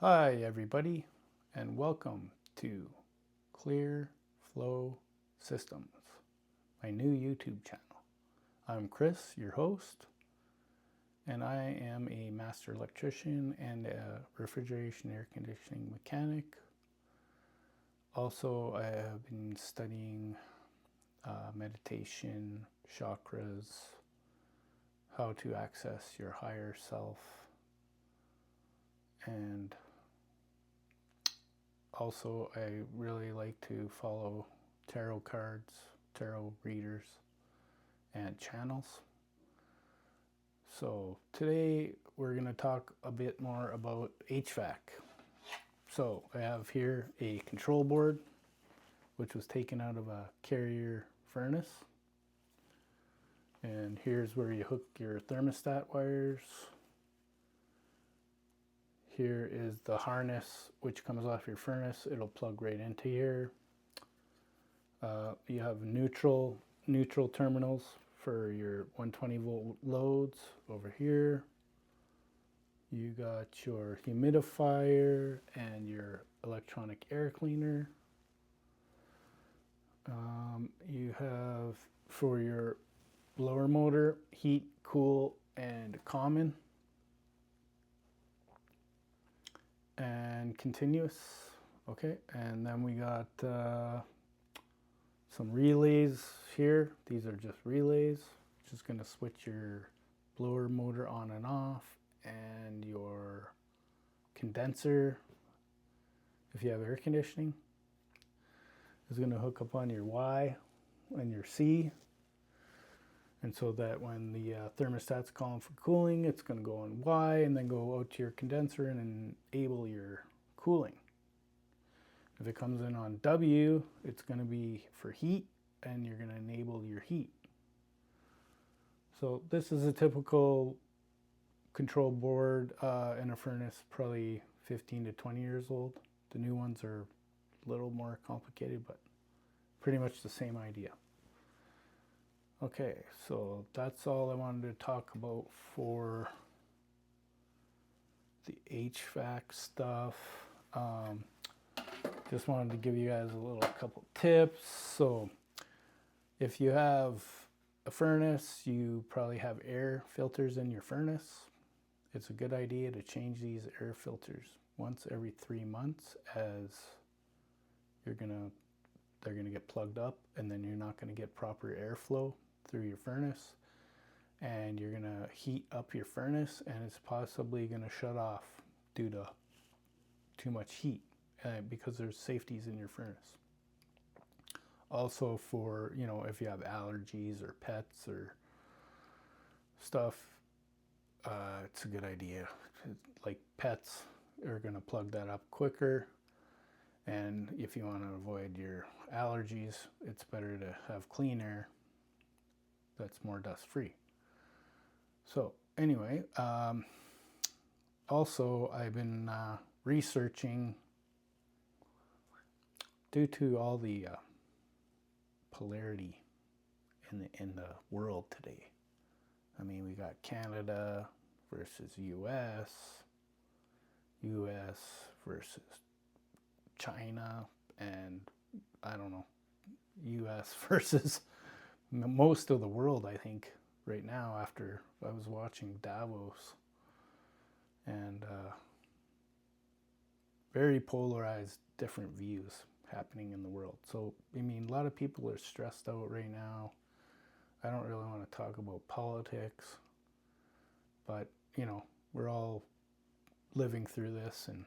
Hi, everybody, and welcome to Clear Flow Systems, my new YouTube channel. I'm Chris, your host, and I am a master electrician and a refrigeration air conditioning mechanic. Also, I have been studying meditation, chakras, how to access your higher self, and also, I really like to follow tarot cards, tarot readers, and channels. So today we're going to talk a bit more about HVAC. So I have here a control board, which was taken out of a Carrier furnace. And here's where you hook your thermostat wires. Here is the harness which comes off your furnace. It'll plug right into here. You have neutral terminals for your 120 volt loads over here. You got your humidifier and your electronic air cleaner. You have for your blower motor, heat, cool, and common, and continuous. Okay, and then we got some relays here. These are just relays. Just going to switch your blower motor on and off, and your condenser, if you have air conditioning, is going to hook up on your Y and your C. And so that when the thermostat's calling for cooling, it's going to go on Y and then go out to your condenser and enable your cooling. If it comes in on W, it's going to be for heat, and you're going to enable your heat. So this is a typical control board in a furnace, probably 15 to 20 years old. The new ones are a little more complicated, but pretty much the same idea. Okay, so that's all I wanted to talk about for the HVAC stuff. Just wanted to give you guys a little couple tips. So if you have a furnace, you probably have air filters in your furnace. It's a good idea to change these air filters once every 3 months, as they're gonna get plugged up, and then you're not gonna get proper airflow through your furnace, and you're gonna heat up your furnace, and it's possibly gonna shut off due to too much heat, because there's safeties in your furnace. Also, for if you have allergies or pets or stuff, it's a good idea. Like pets are going to plug that up quicker, and if you want to avoid your allergies, it's better to have clean air that's more dust free. So anyway, also I've been researching, due to all the polarity in the world today. I mean, we got Canada versus US, US versus China, and I don't know, US versus most of the world, I think, right now, after I was watching Davos, and very polarized, different views happening in the world. So, I mean, a lot of people are stressed out right now. I don't really want to talk about politics, but, we're all living through this and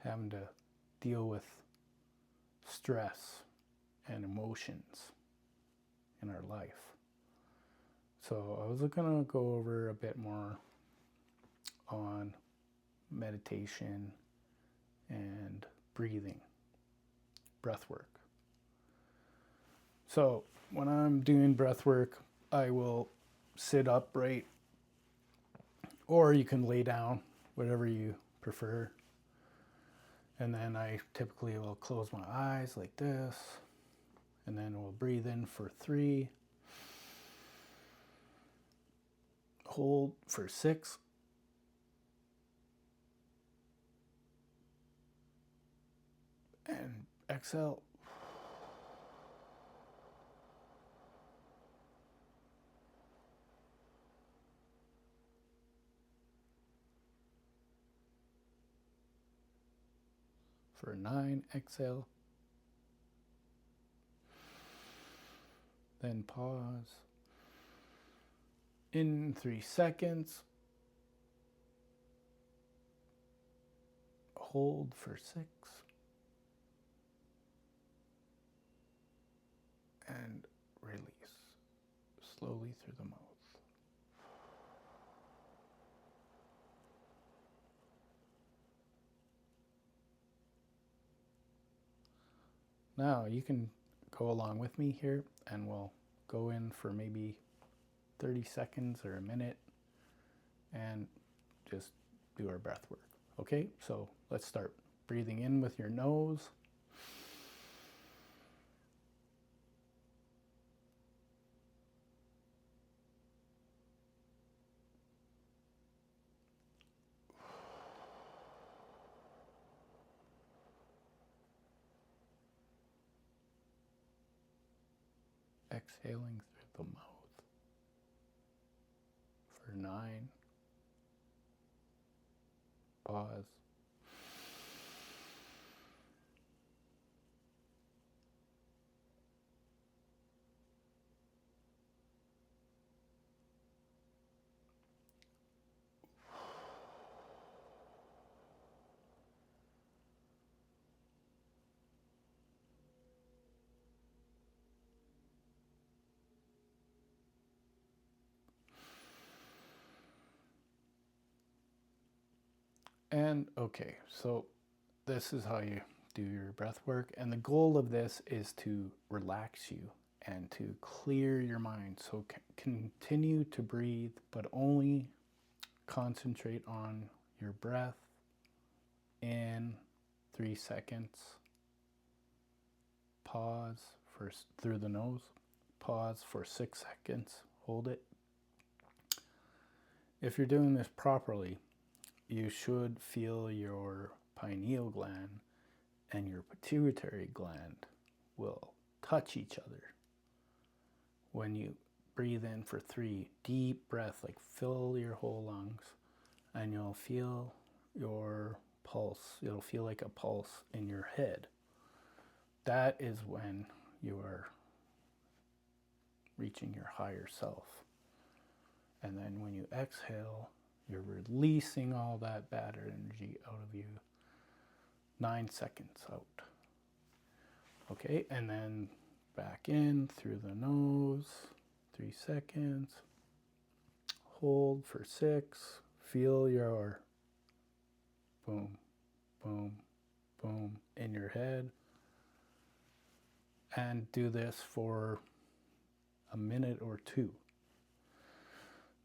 having to deal with stress and emotions in our life. So I was going to go over a bit more on meditation and breathing, breath work. So when I'm doing breath work, I will sit upright, or you can lay down, whatever you prefer. And then I typically will close my eyes like this, and then we'll breathe in for 3, hold for 6, And exhale. For 9, exhale. Then pause. In 3 seconds. Hold for 6. And release slowly through the mouth. Now you can go along with me here and we'll go in for maybe 30 seconds or a minute and just do our breath work. Okay, so let's start. Breathing in with your nose. Exhaling through the mouth. For 9. Pause. And okay, so this is how you do your breath work. And the goal of this is to relax you and to clear your mind. So continue to breathe, but only concentrate on your breath in 3 seconds. Pause for through the nose. Pause for 6 seconds. Hold it. If you're doing this properly, you should feel your pineal gland and your pituitary gland will touch each other. When you breathe in for 3, deep breath, like fill your whole lungs, and you'll feel your pulse. It'll feel like a pulse in your head. That is when you are reaching your higher self. And then when you exhale, you're releasing all that bad energy out of you. 9 seconds out. Okay, and then back in through the nose. 3 seconds. Hold for 6. Feel your boom, boom, boom in your head. And do this for a minute or 2.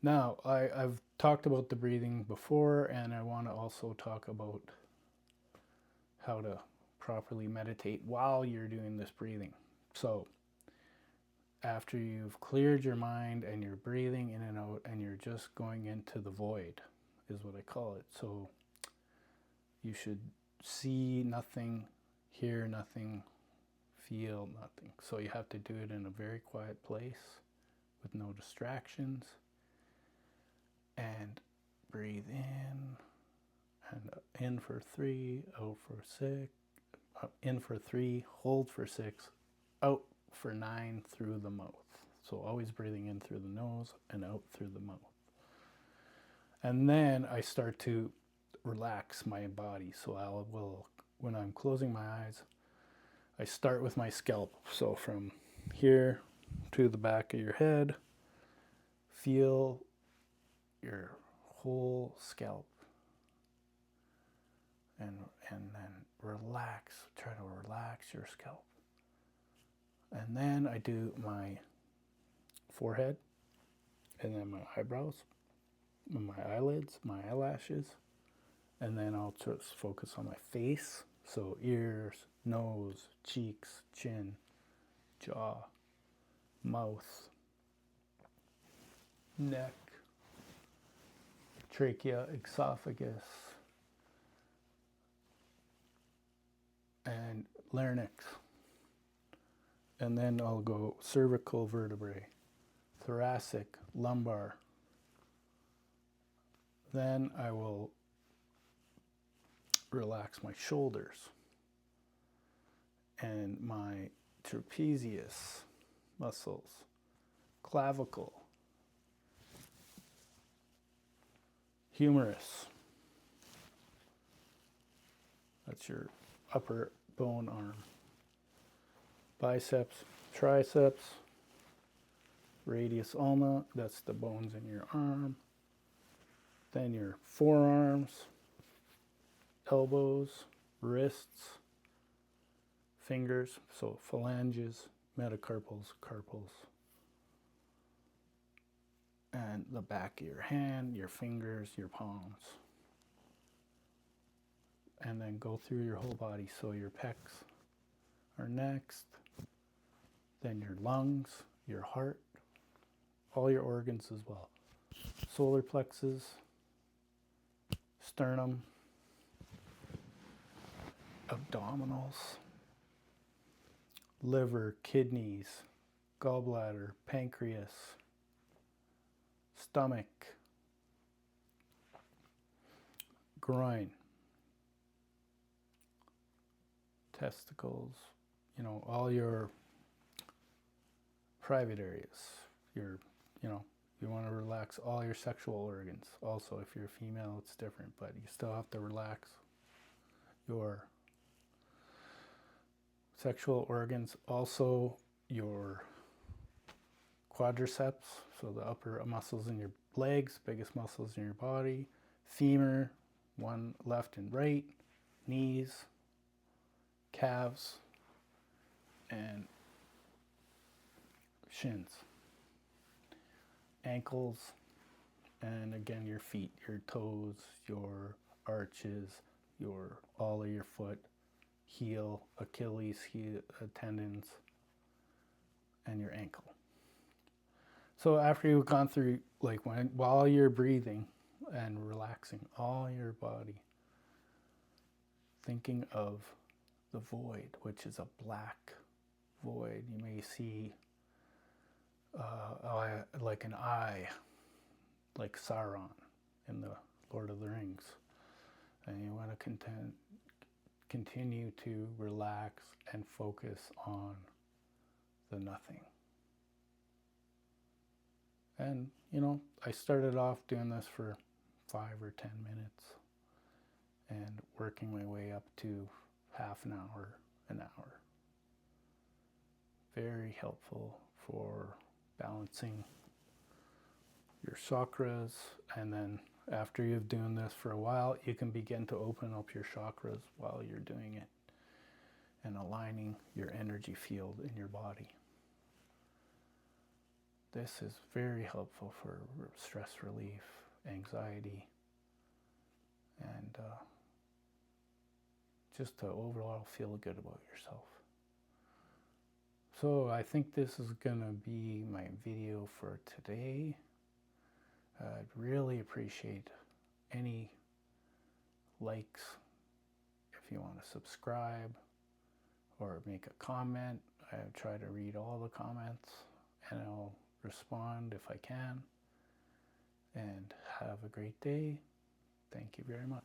Now, I've talked about the breathing before, and I want to also talk about how to properly meditate while you're doing this breathing. So, after you've cleared your mind and you're breathing in and out and you're just going into the void, is what I call it. So, you should see nothing, hear nothing, feel nothing. So, you have to do it in a very quiet place with no distractions. And breathe in, and in for 3, out for 6, in for 3, hold for 6, out for 9 through the mouth. So always breathing in through the nose and out through the mouth. And then I start to relax my body. So I will, when I'm closing my eyes, I start with my scalp. So from here to the back of your head, feel your whole scalp, and then relax. Try to relax your scalp. And then I do my forehead, and then my eyebrows, my eyelids, my eyelashes, and then I'll just focus on my face. So ears, nose, cheeks, chin, jaw, mouth, neck, trachea, esophagus, and larynx. And then I'll go cervical vertebrae, thoracic, lumbar. Then I will relax my shoulders and my trapezius muscles, clavicle, humerus. That's your upper bone arm. Biceps, triceps, radius ulna, that's the bones in your arm. Then your forearms, elbows, wrists, fingers, so phalanges, metacarpals, carpals. And the back of your hand, your fingers, your palms. And then go through your whole body. So your pecs are next, then your lungs, your heart, all your organs as well. Solar plexus, sternum, abdominals, liver, kidneys, gallbladder, pancreas, stomach, groin, testicles, all your private areas. You want to relax all your sexual organs. Also, if you're a female, it's different, but you still have to relax your sexual organs. Also, your quadriceps, so the upper muscles in your legs, biggest muscles in your body, femur, one left and right, knees, calves, and shins, ankles, and again your feet, your toes, your arches, all of your foot, heel, Achilles heel, tendons, and your ankle. So after you've gone through, while you're breathing and relaxing all your body, thinking of the void, which is a black void. You may see like an eye, like Sauron in the Lord of the Rings. And you want to continue to relax and focus on the nothing. And, I started off doing this for 5 or 10 minutes and working my way up to half an hour, an hour. Very helpful for balancing your chakras, and then after you've done this for a while, you can begin to open up your chakras while you're doing it and aligning your energy field in your body. This is very helpful for stress relief, anxiety, and just to overall feel good about yourself. So I think this is going to be my video for today. I'd really appreciate any likes if you want to subscribe or make a comment. I try to read all the comments and I'll respond if I can. And have a great day. Thank you very much.